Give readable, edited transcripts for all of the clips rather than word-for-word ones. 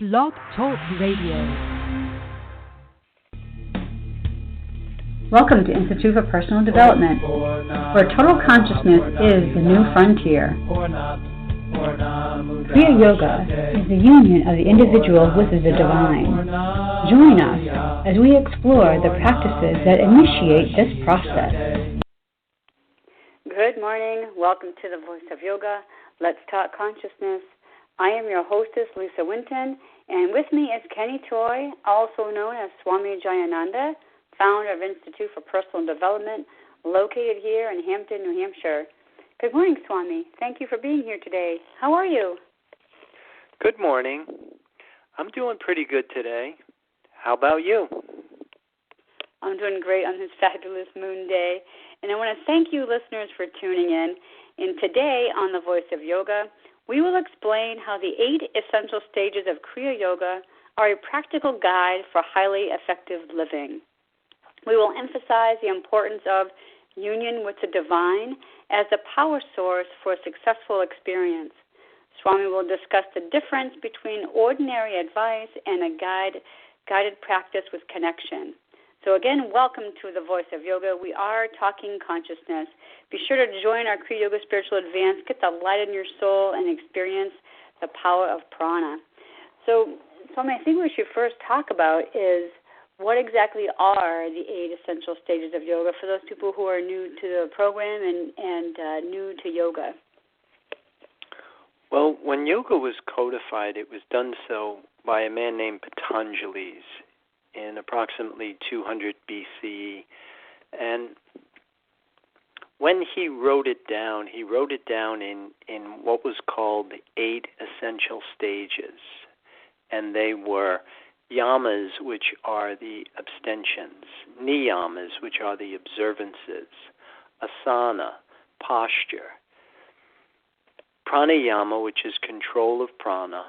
Blog Talk Radio. Welcome to Institute for Personal Development, where total consciousness is the new frontier. Kriya Yoga is the union of the individual with the divine. Join us as we explore the practices that initiate this process. Good morning. Welcome to the Voice of Yoga. Let's talk consciousness. I am your hostess, Lisa Winton, and with me is Kenny Toy, also known as Swami Jayananda, founder of Institute for Personal Development, located here in Hampton, New Hampshire. Good morning, Swami. Thank you for being here today. How are you? Good morning. I'm doing pretty good today. How about you? I'm doing great on this fabulous moon day. And I want to thank you, listeners, for tuning in. And today on The Voice of Yoga, we will explain how the 8 essential stages of Kriya Yoga are a practical guide for highly effective living. We will emphasize the importance of union with the divine as the power source for a successful experience. Swami will discuss the difference between ordinary advice and a guided practice with connection. So again, welcome to the Voice of Yoga. We are talking consciousness. Be sure to join our Kriya Yoga Spiritual Advance. Get the light in your soul and experience the power of Prana. So, Swami, I think we should first talk about is what exactly are the 8 essential stages of yoga for those people who are new to the program and new to yoga? Well, when yoga was codified, it was done so by a man named Patanjali in approximately 200 BCE. And when he wrote it down in what was called the 8 essential stages. And they were yamas, which are the abstentions, niyamas, which are the observances, asana, posture, pranayama, which is control of prana,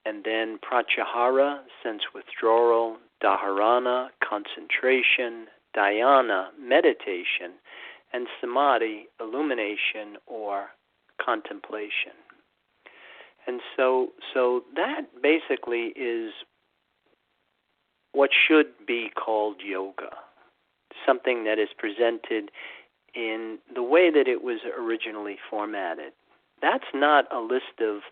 and then pratyahara, sense withdrawal, dharana, concentration, dhyana, meditation, and samadhi, illumination or contemplation. And so that basically is what should be called yoga, something that is presented in the way that it was originally formatted. That's not a list of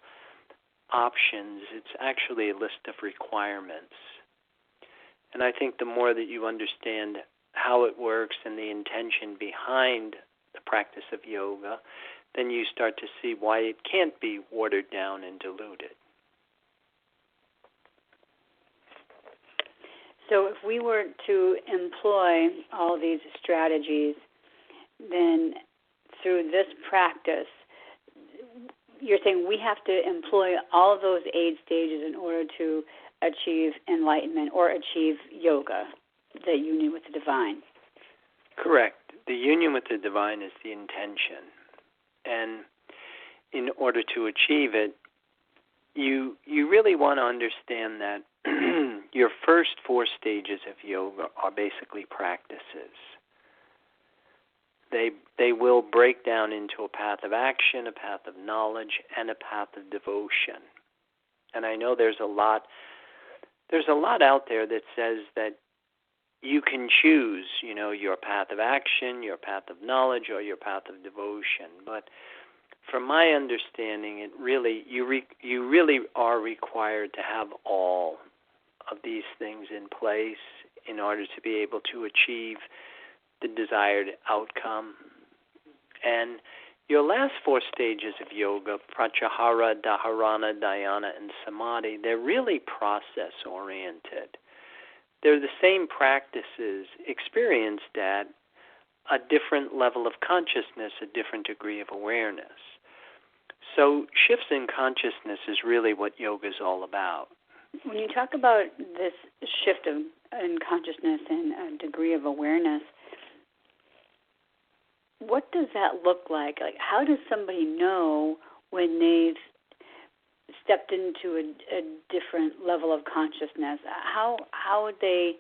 options, it's actually a list of requirements. And I think the more that you understand how it works and the intention behind the practice of yoga, then you start to see why it can't be watered down and diluted. So if we were to employ all these strategies, then through this practice, you're saying we have to employ all of those 8 stages in order to achieve enlightenment or achieve yoga, the union with the divine. Correct. The union with the divine is the intention. And in order to achieve it, you really want to understand that your first 4 stages of yoga are basically practices. They will break down into a path of action, a path of knowledge, and a path of devotion. And I know there's a lot out there that says that you can choose, your path of action, your path of knowledge, or your path of devotion. But from my understanding, you really are required to have all of these things in place in order to be able to achieve the desired outcome. And your last 4 stages of yoga, pratyahara, dharana, dhyana, and samadhi, they're really process-oriented. They're the same practices experienced at a different level of consciousness, a different degree of awareness. So shifts in consciousness is really what yoga is all about. When you talk about this shift in consciousness and a degree of awareness, what does that look like? Like, how does somebody know when they've stepped into a different level of consciousness? How would they?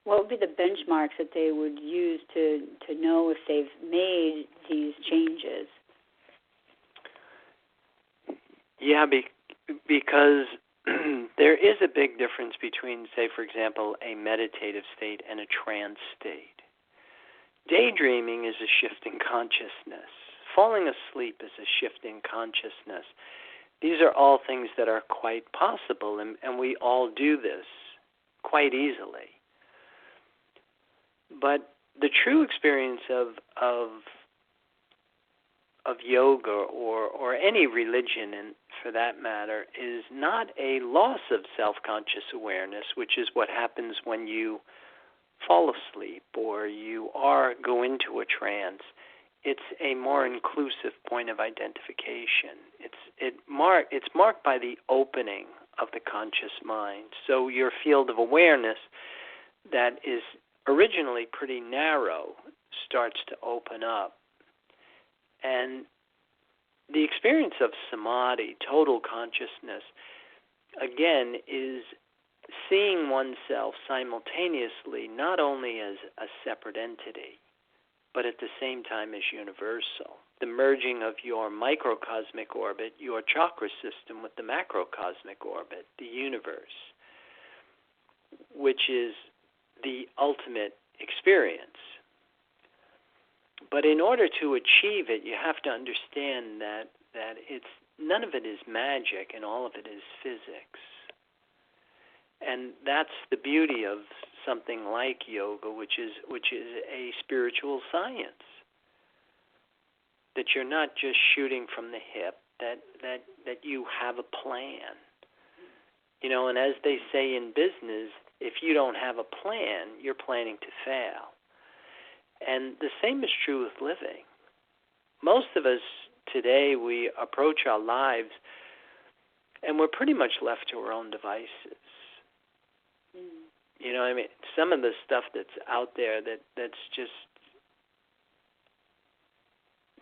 What would be the benchmarks that they would use to know if they've made these changes? Yeah, because is a big difference between, say, for example, a meditative state and a trance state. Daydreaming is a shift in consciousness. Falling asleep is a shift in consciousness. These are all things that are quite possible, and we all do this quite easily. But the true experience of yoga or any religion, and for that matter, is not a loss of self-conscious awareness, which is what happens when you fall asleep or you go into a trance. It's a more inclusive point of identification. It's marked by the opening of the conscious mind. So your field of awareness that is originally pretty narrow starts to open up. And the experience of samadhi, total consciousness, again, is seeing oneself simultaneously not only as a separate entity, but at the same time as universal. The merging of your microcosmic orbit, your chakra system, with the macrocosmic orbit, the universe, which is the ultimate experience. But in order to achieve it, you have to understand that it's none of it is magic and all of it is physics. And that's the beauty of something like yoga, which is a spiritual science. That you're not just shooting from the hip, that you have a plan. You know, and as they say in business, if you don't have a plan, you're planning to fail. And the same is true with living. Most of us today, we approach our lives and we're pretty much left to our own devices. You know what I mean? Some of the stuff that's out there that's just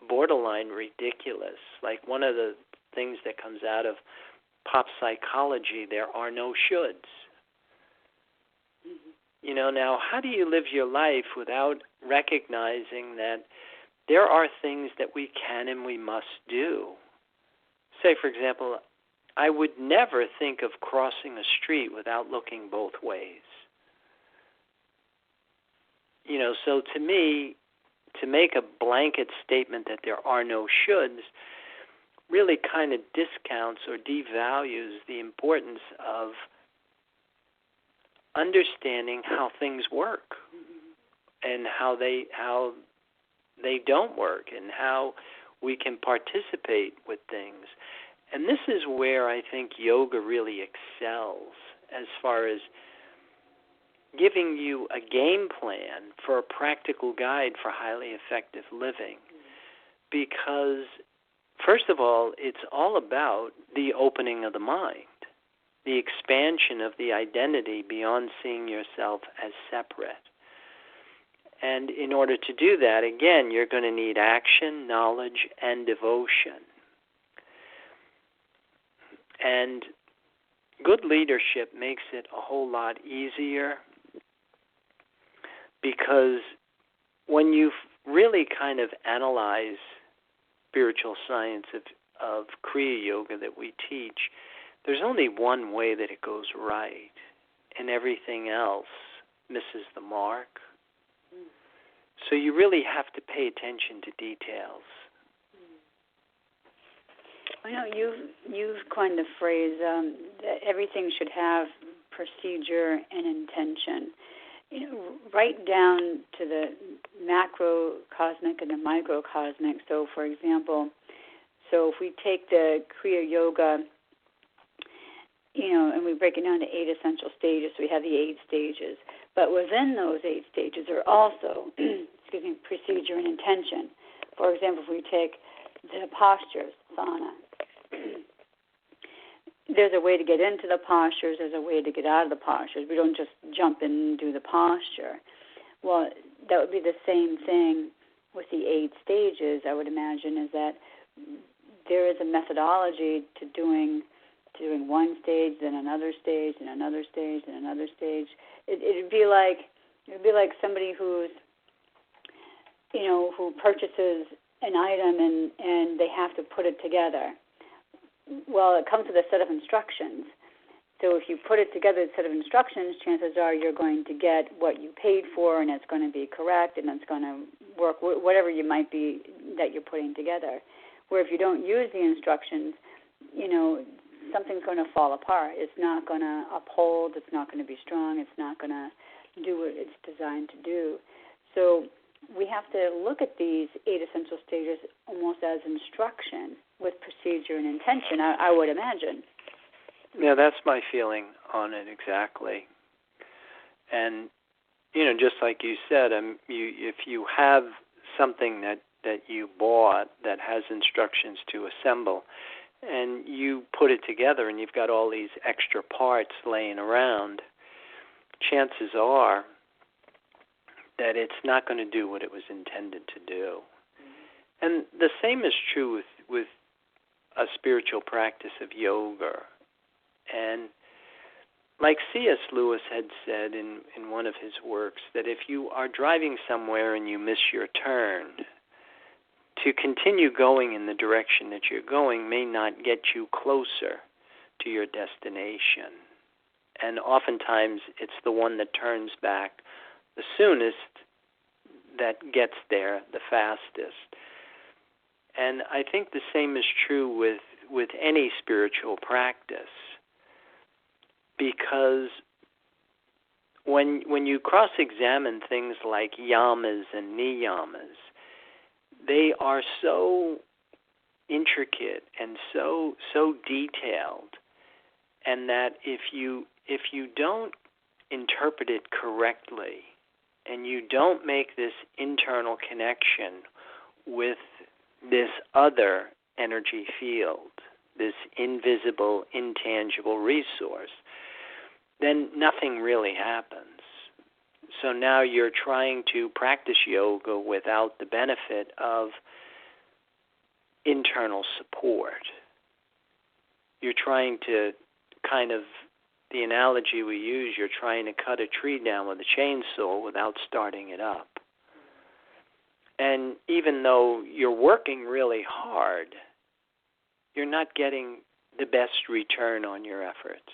borderline ridiculous. Like one of the things that comes out of pop psychology, there are no shoulds. You know, now how do you live your life without recognizing that there are things that we can and we must do? Say, for example, I would never think of crossing a street without looking both ways. You know, so to me, to make a blanket statement that there are no shoulds really kind of discounts or devalues the importance of understanding how things work and how they don't work and how we can participate with things. And this is where I think yoga really excels as far as giving you a game plan for a practical guide for highly effective living. Because, first of all, it's all about the opening of the mind, the expansion of the identity beyond seeing yourself as separate. And in order to do that, again, you're going to need action, knowledge, and devotion. And good leadership makes it a whole lot easier, because when you really kind of analyze spiritual science of Kriya Yoga that we teach, there's only one way that it goes right, and everything else misses the mark. So you really have to pay attention to details. I know you've coined the phrase that everything should have procedure and intention. You know, right down to the macrocosmic and the microcosmic. So, for example, if we take the Kriya Yoga, you know, and we break it down to 8 essential stages, so we have the 8 stages. But within those 8 stages are also, procedure and intention. For example, if we take the postures, asana, there's a way to get into the postures, there's a way to get out of the postures. We don't just jump in and do the posture. Well, that would be the same thing with the 8 stages, I would imagine, is that there is a methodology to doing one stage, then another stage, and another stage, and another stage. It'd be like somebody who purchases an item and they have to put it together. Well, it comes with a set of instructions. So So if you put it together, a set of instructions, chances are you're going to get what you paid for, and it's going to be correct, and it's going to work, whatever you might be that you're putting together. Where if you don't use the instructions, something's going to fall apart. It's not going to uphold. It's not going to be strong. It's not going to do what it's designed to do. So we have to look at these 8 essential stages almost as instruction with procedure and intention, I would imagine. Yeah, that's my feeling on it exactly. And, just like you said, if you have something that you bought that has instructions to assemble, and you put it together and you've got all these extra parts laying around, chances are that it's not going to do what it was intended to do. And the same is true with a spiritual practice of yoga. And like C.S. Lewis had said in one of his works, that if you are driving somewhere and you miss your turn, to continue going in the direction that you're going may not get you closer to your destination. And oftentimes it's the one that turns back the soonest that gets there the fastest. And I think the same is true with any spiritual practice, because when you cross-examine things like yamas and niyamas, they are so intricate and so detailed, and that if you don't interpret it correctly, and you don't make this internal connection with this other energy field, this invisible, intangible resource, then nothing really happens. So now you're trying to practice yoga without the benefit of internal support. You're trying to the analogy we use, you're trying to cut a tree down with a chainsaw without starting it up. And even though you're working really hard, you're not getting the best return on your efforts.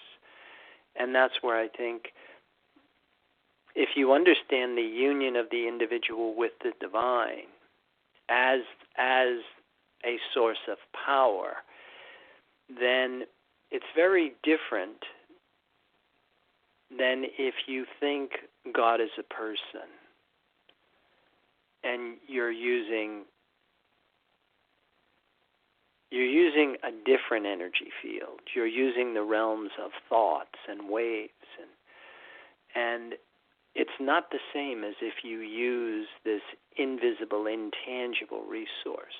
And that's where I think if you understand the union of the individual with the divine as a source of power, then it's very different than if you think God is a person and you're using a different energy field. You're using the realms of thoughts and waves, and it's not the same as if you use this invisible, intangible resource.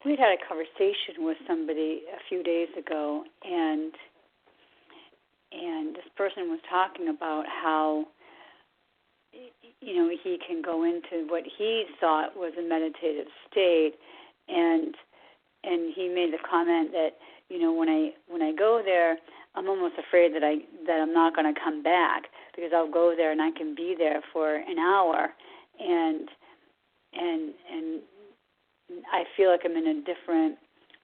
We had a conversation with somebody a few days ago, and this person was talking about how, he can go into what he thought was a meditative state, and he made the comment that, when I go there, I'm almost afraid that I'm not going to come back, because I'll go there and I can be there for an hour, and I feel like I'm in a different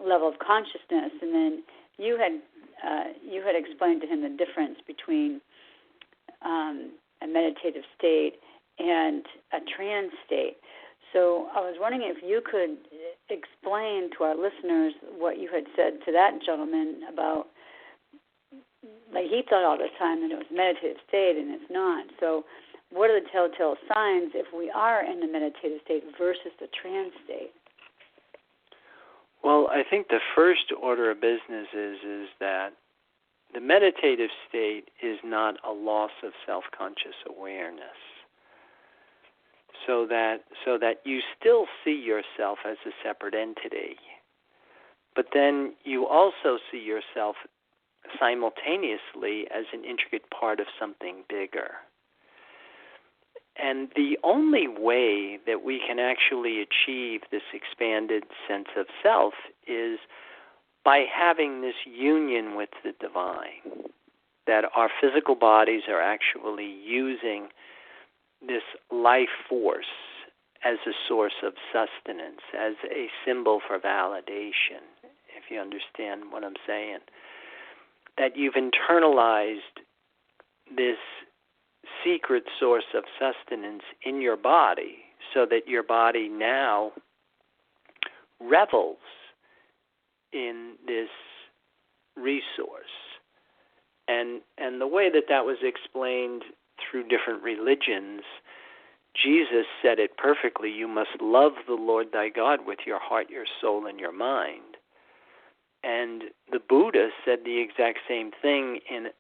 level of consciousness. And then you had explained to him the difference between a meditative state and a trance state. So I was wondering if you could explain to our listeners what you had said to that gentleman about, like, he thought all the time that it was a meditative state, and it's not. So what are the telltale signs if we are in the meditative state versus the trance state? Well, I think the first order of business is that the meditative state is not a loss of self-conscious awareness. So that you still see yourself as a separate entity, but then you also see yourself simultaneously as an intricate part of something bigger. And the only way that we can actually achieve this expanded sense of self is by having this union with the divine, that our physical bodies are actually using this life force as a source of sustenance, as a symbol for validation, if you understand what I'm saying. That you've internalized this secret source of sustenance in your body, so that your body now revels in this resource. And the way that was explained through different religions, Jesus said it perfectly: you must love the Lord thy God with your heart, your soul, and your mind. And the Buddha said the exact same thing in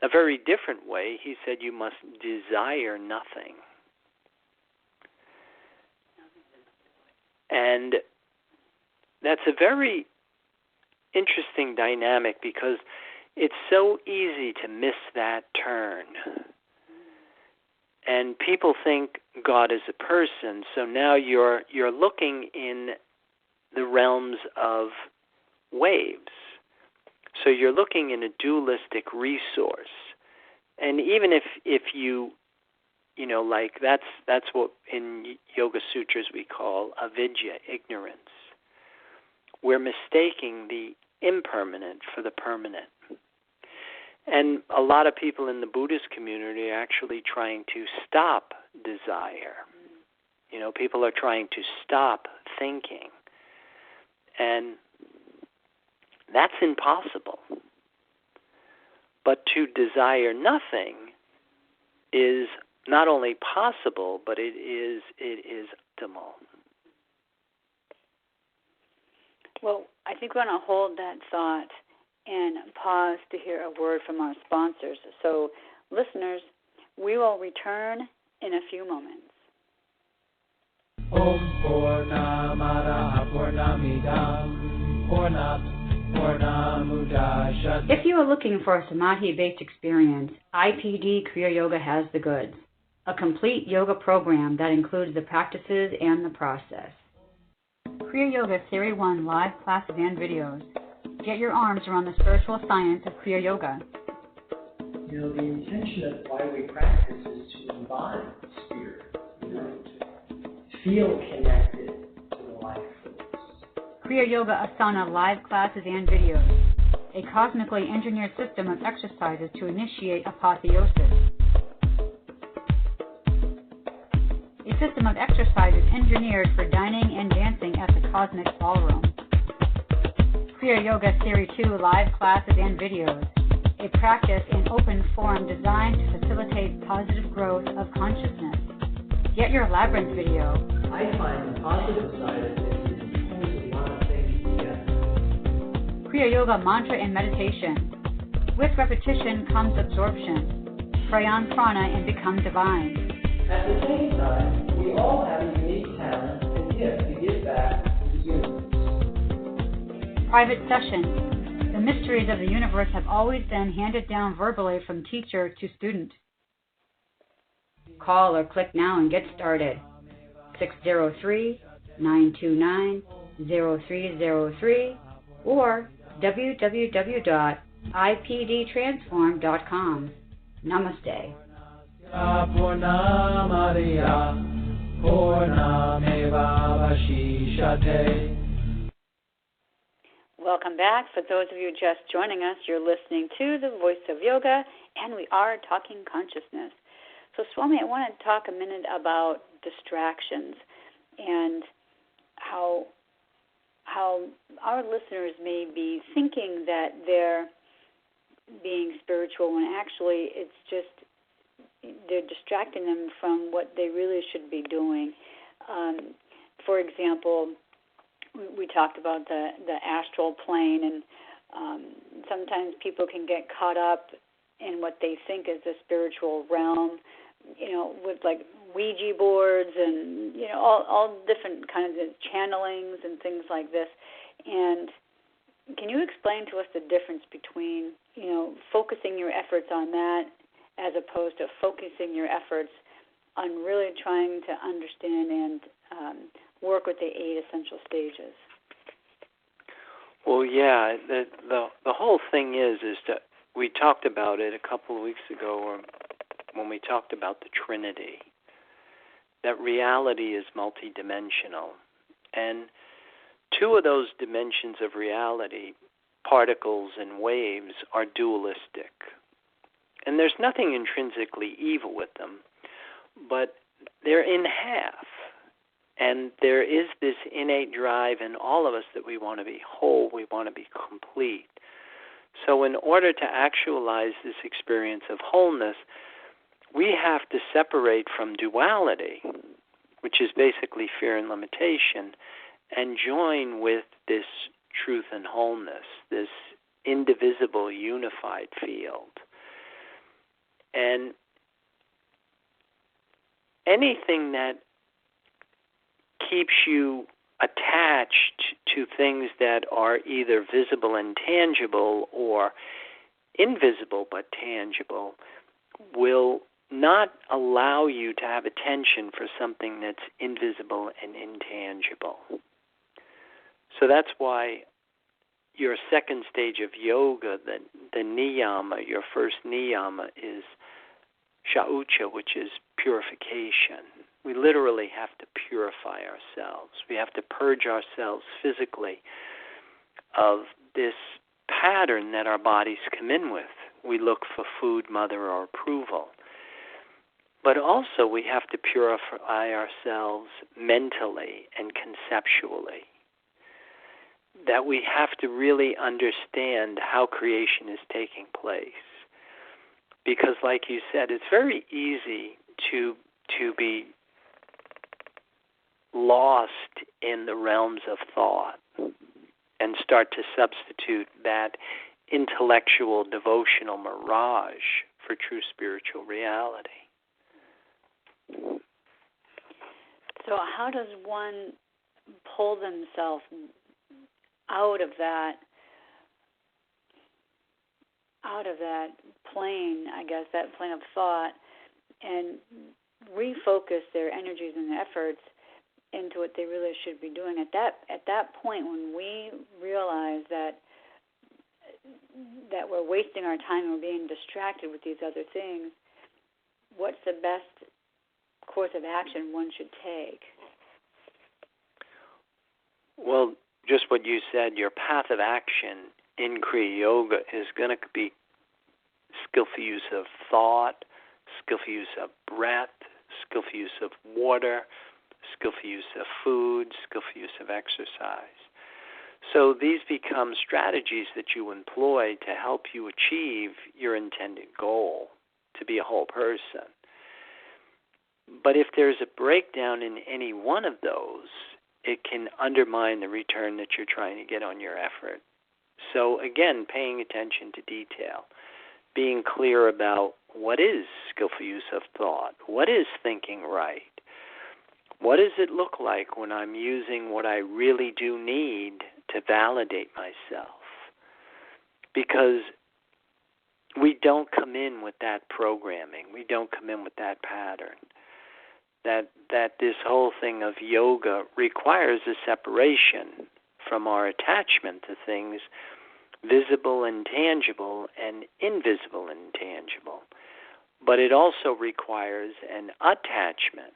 a very different way. He said you must desire nothing. And that's a very interesting dynamic, because it's so easy to miss that turn. And people think God is a person, so now you're looking in the realms of waves. So you're looking in a dualistic resource. And even if you like that's what in Yoga Sutras we call avidya, ignorance. We're mistaking the impermanent for the permanent. And a lot of people in the Buddhist community are actually trying to stop desire. People are trying to stop thinking. And that's impossible. But to desire nothing is not only possible, but it is optimal. Well, I think we're going to hold that thought and pause to hear a word from our sponsors. So, listeners, we will return in a few moments. Om Purnamada Purnamidam Purnamudachyate. If you are looking for a samadhi-based experience, IPD Kriya Yoga has the goods. A complete yoga program that includes the practices and the process. Kriya Yoga Theory 1 live classes and videos. Get your arms around the spiritual science of Kriya Yoga. The intention of why we practice is to embody spirit, to feel connected to the life force. Kriya Yoga Asana live classes and videos. A cosmically engineered system of exercises to initiate apotheosis. A system of exercises engineered for dining and dancing at the Cosmic Ballroom. Kriya Yoga Theory 2 live classes and videos. A practice in open forum designed to facilitate positive growth of consciousness. Get your Labyrinth video. I find the positive side of this is pulls a lot of things together. Kriya Yoga Mantra and Meditation. With repetition comes absorption. Pray on prana and become divine. At the same time, we all have a unique talent and gift to give back to the universe. Private sessions. The mysteries of the universe have always been handed down verbally from teacher to student. Call or click now and get started. 603-929-0303 or www.ipdtransform.com. Namaste. Welcome back. For those of you just joining us, you're listening to The Voice of Yoga, and we are talking consciousness. So, Swami, I want to talk a minute about distractions and how our listeners may be thinking that they're being spiritual when actually it's just they're distracting them from what they really should be doing. For example, we talked about the astral plane, and sometimes people can get caught up in what they think is the spiritual realm, with like Ouija boards and, all different kinds of channelings and things like this. And can you explain to us the difference between, focusing your efforts on that as opposed to focusing your efforts on really trying to understand and work with the 8 essential stages? Well, yeah, the whole thing is that we talked about it a couple of weeks ago when we talked about the Trinity, that reality is multidimensional. And two of those dimensions of reality, particles and waves, are dualistic. And there's nothing intrinsically evil with them, but they're in half. And there is this innate drive in all of us that we want to be whole, we want to be complete. So in order to actualize this experience of wholeness, we have to separate from duality, which is basically fear and limitation, and join with this truth and wholeness, this indivisible, unified field. And anything that keeps you attached to things that are either visible and tangible or invisible but tangible will not allow you to have attention for something that's invisible and intangible. So that's why your second stage of yoga, the niyama, your first niyama is shaucha, which is purification. We literally have to purify ourselves. We have to purge ourselves physically of this pattern that our bodies come in with. We look for food, mother, or approval. But also we have to purify ourselves mentally and conceptually. That we have to really understand how creation is taking place. Because like you said, it's very easy to be lost in the realms of thought and start to substitute that intellectual, devotional mirage for true spiritual reality. So how does one pull themselves out of that plane, I guess, that plane of thought, and refocus their energies and efforts into what they really should be doing? At that point, when we realize that we're wasting our time and we're being distracted with these other things, what's the best course of action one should take? Well, just what you said, your path of action in Kriya Yoga is going to be skillful use of thought, skillful use of breath, skillful use of water, skillful use of food, skillful use of exercise. So these become strategies that you employ to help you achieve your intended goal, to be a whole person. But if there's a breakdown in any one of those, it can undermine the return that you're trying to get on your effort. So again, paying attention to detail, being clear about what is skillful use of thought, what is thinking right, what does it look like when I'm using what I really do need to validate myself? Because we don't come in with that programming, we don't come in with that pattern. That this whole thing of yoga requires a separation from our attachment to things visible and tangible and invisible and tangible. But it also requires an attachment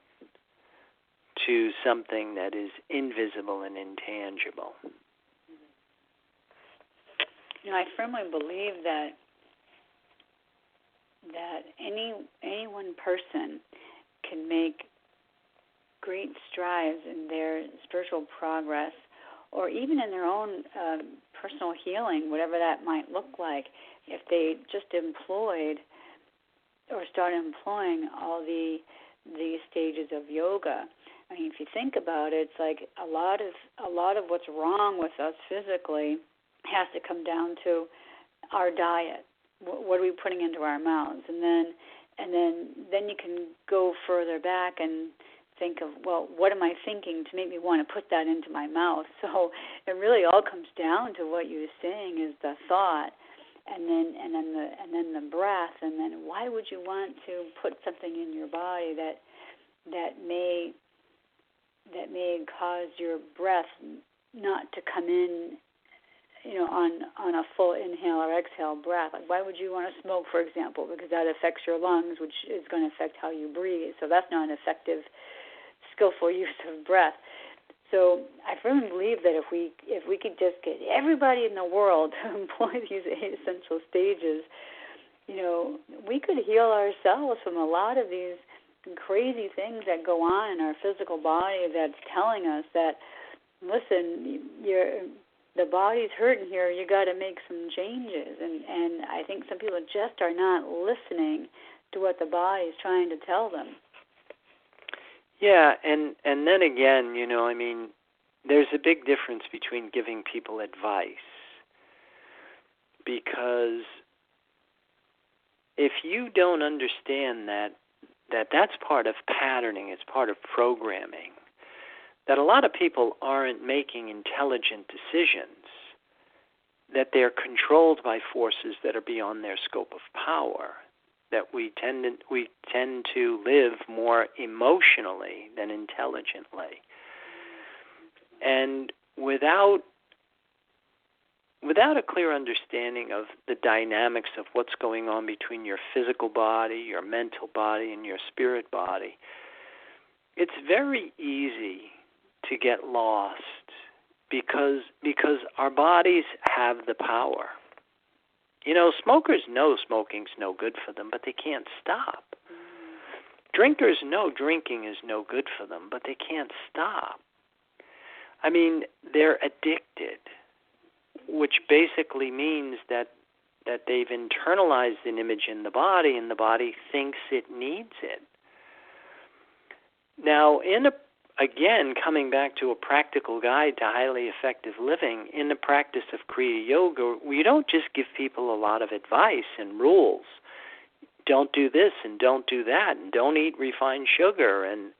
to something that is invisible and intangible. You know, I firmly believe that any one person can make great strides in their spiritual progress, or even in their own personal healing, whatever that might look like, if they just employed or start employing all the stages of yoga. I mean, if you think about it, it's like a lot of what's wrong with us physically has to come down to our diet. What are we putting into our mouths? And then you can go further back and think of, well, what am I thinking to make me want to put that into my mouth? So it really all comes down to what you're saying is the thought, and then the breath, and then why would you want to put something in your body that may cause your breath not to come in, you know, on a full inhale or exhale breath? Like, why would you want to smoke, for example? Because that affects your lungs, which is going to affect how you breathe. So that's not an effective, skillful use of breath. So I firmly believe that if we could just get everybody in the world to employ these 8 essential stages, we could heal ourselves from a lot of these crazy things that go on in our physical body that's telling us that, listen, the body's hurting here, you got to make some changes. And I think some people just are not listening to what the body is trying to tell them. Yeah, and then again, there's a big difference between giving people advice, because if you don't understand that's part of patterning, it's part of programming, that a lot of people aren't making intelligent decisions, that they're controlled by forces that are beyond their scope of power, that we tend to live more emotionally than intelligently. And without a clear understanding of the dynamics of what's going on between your physical body, your mental body, and your spirit body, it's very easy to get lost because our bodies have the power. Smokers know smoking's no good for them, but they can't stop. Drinkers know drinking is no good for them, but they can't stop. They're addicted, which basically means that they've internalized an image in the body, and the body thinks it needs it. Now, again, coming back to a practical guide to highly effective living, in the practice of Kriya Yoga, we don't just give people a lot of advice and rules. Don't do this and don't do that and don't eat refined sugar. And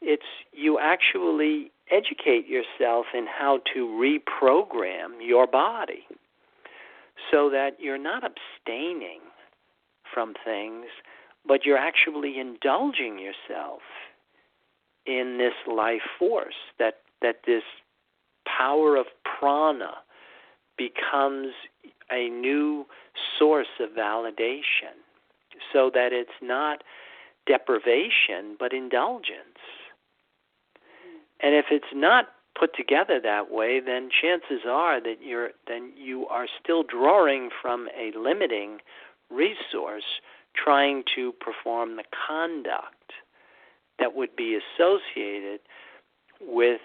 it's you actually educate yourself in how to reprogram your body so that you're not abstaining from things, but you're actually indulging yourself in this life force, that this power of prana becomes a new source of validation, so that it's not deprivation but indulgence. And if it's not put together that way, then chances are that you are still drawing from a limiting resource, trying to perform the conduct that would be associated with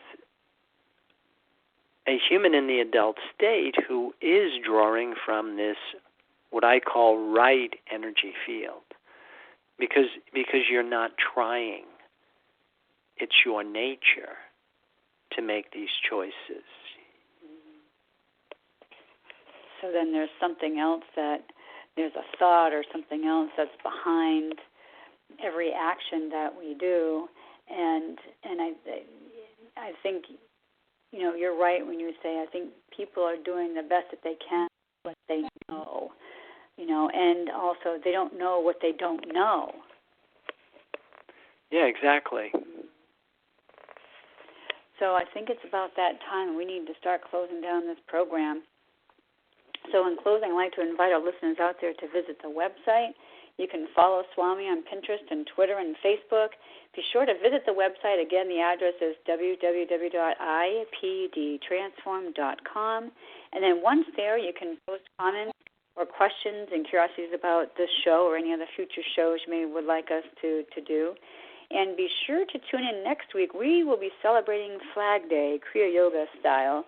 a human in the adult state who is drawing from this, what I call right energy field, because you're not trying. It's your nature to make these choices. So then there's something else, there's a thought or something else that's behind every action that we do, and I think you're right when you say I think people are doing the best that they can with what they know, and also they don't know what they don't know. Yeah, exactly. So I think it's about that time we need to start closing down this program. So in closing, I'd like to invite our listeners out there to visit the website. You can follow Swami on Pinterest and Twitter and Facebook. Be sure to visit the website. Again, the address is www.ipdtransform.com. And then once there, you can post comments or questions and curiosities about this show or any other future shows you would like us to do. And be sure to tune in next week. We will be celebrating Flag Day, Kriya Yoga style.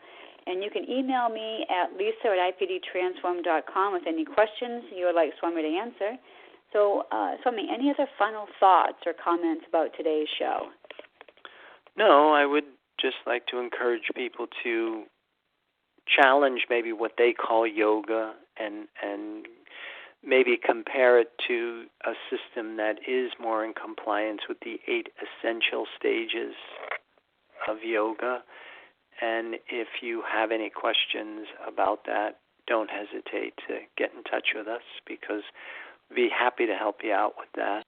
And you can email me at lisa@ipdtransform.com with any questions you would like Swami to answer. So, Swami, any other final thoughts or comments about today's show? No, I would just like to encourage people to challenge maybe what they call yoga and maybe compare it to a system that is more in compliance with the 8 essential stages of yoga. And if you have any questions about that, don't hesitate to get in touch with us, because we'd be happy to help you out with that.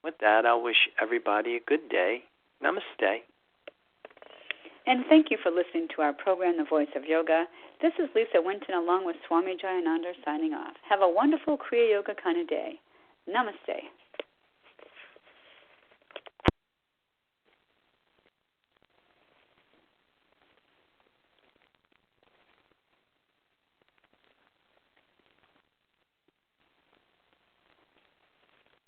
With that, I'll wish everybody a good day. Namaste. And thank you for listening to our program, The Voice of Yoga. This is Lisa Winton along with Swami Jayananda signing off. Have a wonderful Kriya Yoga kind of day. Namaste.